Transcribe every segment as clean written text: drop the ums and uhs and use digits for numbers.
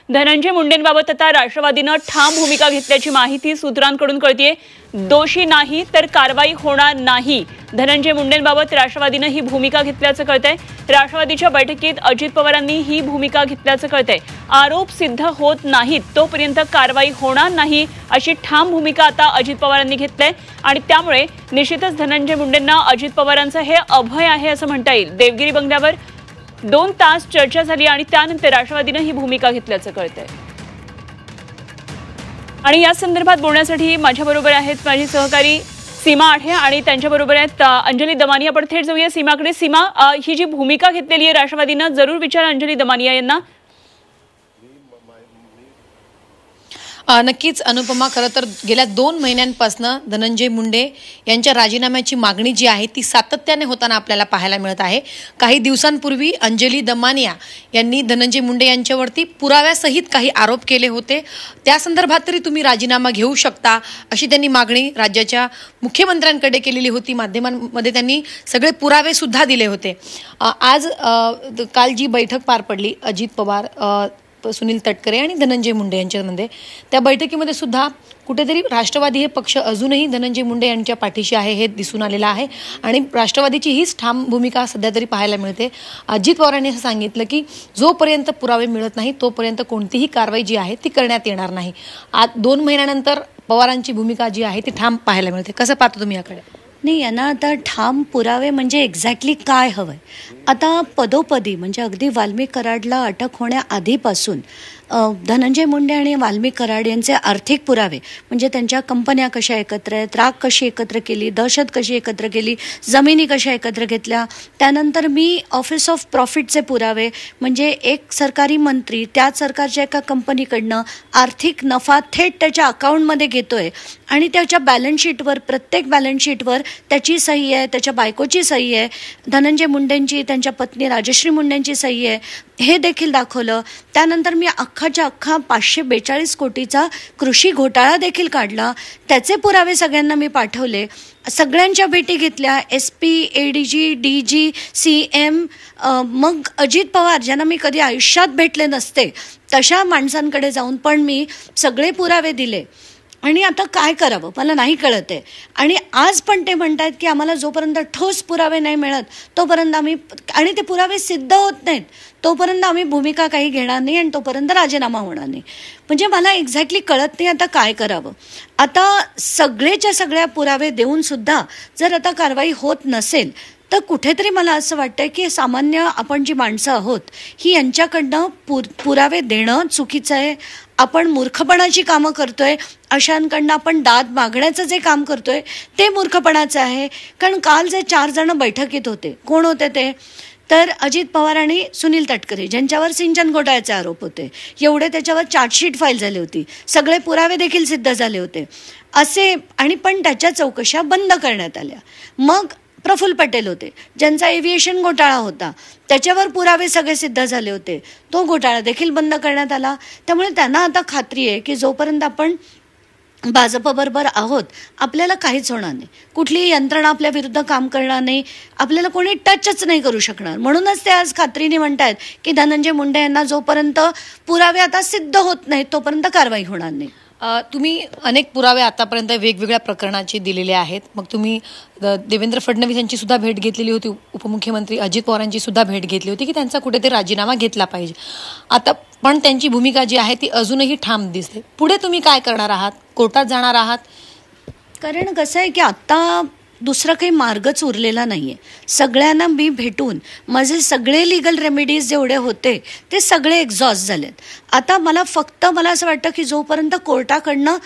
धनंजय मुंडेंबाबत आता राष्ट्रवादीनं ठाम भूमिका घेतल्याची माहिती सूत्रांकडून कळतेय। दोषी नाही तर कारवाई होणार नाही, धनंजय मुंडेंबाबत राष्ट्रवादीनं ही भूमिका घेतल्याचं कळतंय। राष्ट्रवादीच्या बैठकीत अजित पवारांनी ही भूमिका घेतल्याचं कळतंय। आरोप सिद्ध होत नाहीत तोपर्यंत कारवाई होणार नाही अशी ठाम भूमिका आता अजित पवारांनी घेतलीय आणि त्यामुळे निश्चितच धनंजय मुंडेंना अजित पवारांचं हे अभय आहे असं म्हणता येईल। देवगिरी बंगल्यावर 2 तास चर्चा झाली आणि त्यानंतर राष्ट्रवादीने ही भूमिका घेतल्याचं कळतंय। आणि या संदर्भात बोलण्यासाठी माझ्याबरोबर आहेत माझी सहकारी सीमा आठे आणि त्यांच्याबरोबर आहेत अंजली दमानी। आपण थेट जाऊया सीमाकडे। सीमा, ही जी भूमिका घेतलेली आहे राष्ट्रवादीने, जरूर विचार अंजली दमानिया यांना। नक्कीच अनुपमा, खरं तर गेल्या 2 महिन्यांपासून धनंजय मुंडे यांच्या राजीनाम्याची मागणी जी आहे ती सातत्याने होताना आपल्याला पाहायला मिळत आहे। काही दिवसांपूर्वी अंजली दमानिया यांनी धनंजय मुंडे यांच्यावरती पुराव्यासहित काही आरोप केले होते, त्या संदर्भात तरी तुम्ही राजीनामा घेऊ शकता अशी त्यांनी मागणी राज्याच्या मुख्यमंत्र्यांकडे केलेली होती। माध्यमांमध्ये त्यांनी सगळे पुरावे सुद्धा दिले होते। आज काल जी बैठक पार पडली अजित पवार, सुनील तटकरे आणि धनंजय मुंडे यांच्यामध्ये, त्या बैठकीमध्ये सुद्धा कुठेतरी राष्ट्रवादी हे पक्ष अजूनही धनंजय मुंडे यांच्या पाठीशी आहे हे दिसून आलेलं आहे आणि राष्ट्रवादीची हीच ठाम भूमिका सध्या तरी पाहायला मिळते। अजित पवारांनी असं सांगितलं की जोपर्यंत पुरावे मिळत नाही तोपर्यंत कोणतीही कारवाई जी आहे ती करण्यात येणार नाही। आज 2 महिन्यानंतर पवारांची भूमिका जी आहे ती ठाम पाहायला मिळते। कसं पाहतो तुम्ही याकडे? नाही, यांना आता ठाम पुरावे म्हणजे एक्झॅक्टली काय हवंय? आता पदोपदी म्हणजे अगदी वाल्मिक कराडला अटक होण्याआधीपासून धनंजय मुंडे आणि वाल्मिक कराड यांचे आर्थिक पुरावे म्हणजे त्यांच्या कंपन्या कशा एकत्र आहेत, राग कशी एकत्र केली, दहशत कशी एकत्र केली, जमिनी कशा एकत्र घेतल्या, त्यानंतर मी ऑफिस ऑफ प्रॉफिटचे पुरावे म्हणजे एक सरकारी मंत्री त्याच सरकारच्या एका कंपनीकडनं आर्थिक नफा थेट त्याच्या अकाउंटमध्ये घेतोय आणि त्याच्या बॅलन्स शीटवर, प्रत्येक बॅलन्स शीटवर त्याची सही आहे, त्याच्या बायकोची सही आहे, धनंजय मुंडेंची, त्यांच्या पत्नी राजश्री मुंडेंची सही आहे, हे देखील दाखवलं। त्यानंतर मी अख्खाच्या अख्खा 542 कोटीचा कृषी घोटाळा देखील काढला, त्याचे पुरावे सगळ्यांना मी पाठवले, सगळ्यांच्या भेटी घेतल्या, SP, ADG, DG, CM, मग अजित पवार ज्यांना मी कधी आयुष्यात भेटले नसते तशा माणसांकडे जाऊन पण मी सगळे पुरावे दिले आणि आता काय करावं मला नाही कळत आहे। आणि आज पण ते म्हणतात की आम्हाला जोपर्यंत ठोस पुरावे नाही मिळत तोपर्यंत आम्ही, आणि ते पुरावे सिद्ध होत नाहीत तोपर्यंत आम्ही भूमिका काही घेणार नाही आणि तोपर्यंत राजीनामा होणार नाही। म्हणजे मला एक्झॅक्टली कळत नाही आता काय करावं। आता सगळेच्या सगळ्या पुरावे देऊन सुद्धा जर आता कारवाई होत नसेल तर कुठेतरी मला असं वाटतं की सामान्य आपण जी माणसं आहोत ही यांच्याकडनं पुरावे देणं चुकीचं आहे। आपण मूर्खपणाची कामं करतोय, अशांकडनं आपण दाद मागण्याचं जे काम करतोय ते मूर्खपणाचं आहे। कारण काल जे 4 जण बैठकीत होते, कोण होते ते? तर अजित पवार आणि सुनील तटकरे, ज्यांच्यावर सिंचन घोटाळ्याचे आरोप होते, एवढे त्याच्यावर चार्जशीट फाईल झाली होती, सगळे पुरावे देखील सिद्ध झाले होते असे, आणि पण त्याच्या चौकशा बंद करण्यात आल्या। मग प्रफुल्ल पटेल होते, ज्यांचा एव्हिएशन घोटाळा होता, त्याच्यावर पुरावे सगळे सिद्ध झाले होते, तो घोटाळा देखील बंद करण्यात आला। त्यामुळे त्यांना आता खात्री आहे की जोपर्यंत आपण भाजपबरोबर आहोत आपल्याला काहीच होणार नाही, कुठलीही यंत्रणा आपल्या विरुद्ध काम करणार नाही, आपल्याला कोणी टचच नाही करू शकणार। म्हणूनच ते आज खात्रीने म्हणतात की धनंजय मुंडे यांना जोपर्यंत पुरावे आता सिद्ध होत नाहीत तोपर्यंत कारवाई होणार नाही। तुम्ही अनेक पुरावे आतापर्यंत वेगवेगळ्या प्रकरणाचे दिलेले आहेत, मग तुम्ही देवेंद्र फडणवीस यांची सुद्धा भेट घेतलेली होती, उपमुख्यमंत्री अजित पवारांची सुद्धा भेट घेतली होती की त्यांचा कुठेतरी राजीनामा घेतला पाहिजे। आता पण त्यांची भूमिका जी आहे ती अजूनही ठाम दिसते। पुढे तुम्ही काय करणार आहात? कोर्टात जाणार आहात? कारण कसं आहे की आता दुसरा काही मार्गच उरलेला नाहीये। सगळ्यांना मी भेटून माझे सगळे लीगल रेमेडीज जेवढे होते ते सगळे एक्झॉस्ट झालेत। आता मला असं वाटतं की जोपर्यंत कोर्टाकडनं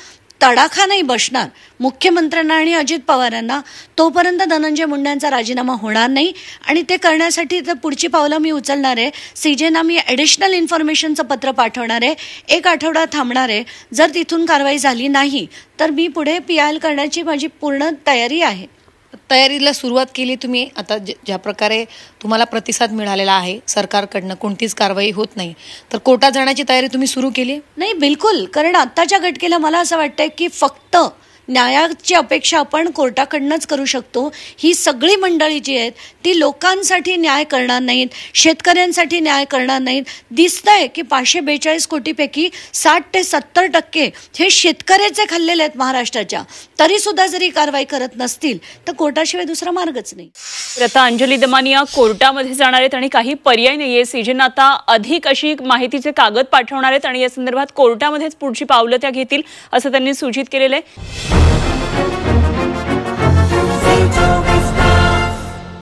तडाखा नाही बसणार मुख्यमंत्र्यांना आणि अजित पवारांना तोपर्यंत धनंजय मुंडेंचा राजीनामा होणार नाही। आणि ते करण्यासाठी तर पुढची पावलं मी उचलणार आहे। CJना मी ॲडिशनल इन्फॉर्मेशनचं पत्र पाठवणार आहे, 1 आठवडा थांबणार आहे। जर तिथून कारवाई झाली नाही तर मी पुढे PIL करण्याची माझी पूर्ण तयारी आहे। तयारीला सुरुवात केली तुम्ही? आता ज्या प्रकारे तुम्हाला प्रतिसाद मिळालेला आहे सरकारकडनं, कोणतीच कारवाई होत नाही, तर कोर्टात जाण्याची तयारी तुम्ही सुरू केली? नाही, बिलकुल। कारण आत्ताच्या घटकेला मला असं वाटतंय की फक्त न्यायाची अपेक्षा आपण कोर्टाकडनंच करू शकतो. ही सगळी मंडळी जी आहेत ती लोकांसाठी न्याय करणार नाहीत, शेतकऱ्यांसाठी न्याय करणार नाहीत. दिसतंय की 542 कोटीपैकी 60 ते 70% हे शेतकऱ्याचे खाल्लेले आहेत महाराष्ट्राच्या. तरी सुद्धा जरी कारवाई करत नसतील तर कोर्टाशिवाय दुसरा मार्गच नाही. तर आता अंजली दमानिया कोर्टामध्ये जाणार आहेत आणि काही पर्याय नाहीये. सीजन आता अधिक अशी माहितीचे कागद पाठवणार आहेत आणि या संदर्भात कोर्टामध्येच पुढची पावलं त्या घेतील असं त्यांनी सूचित केलेलं आहे.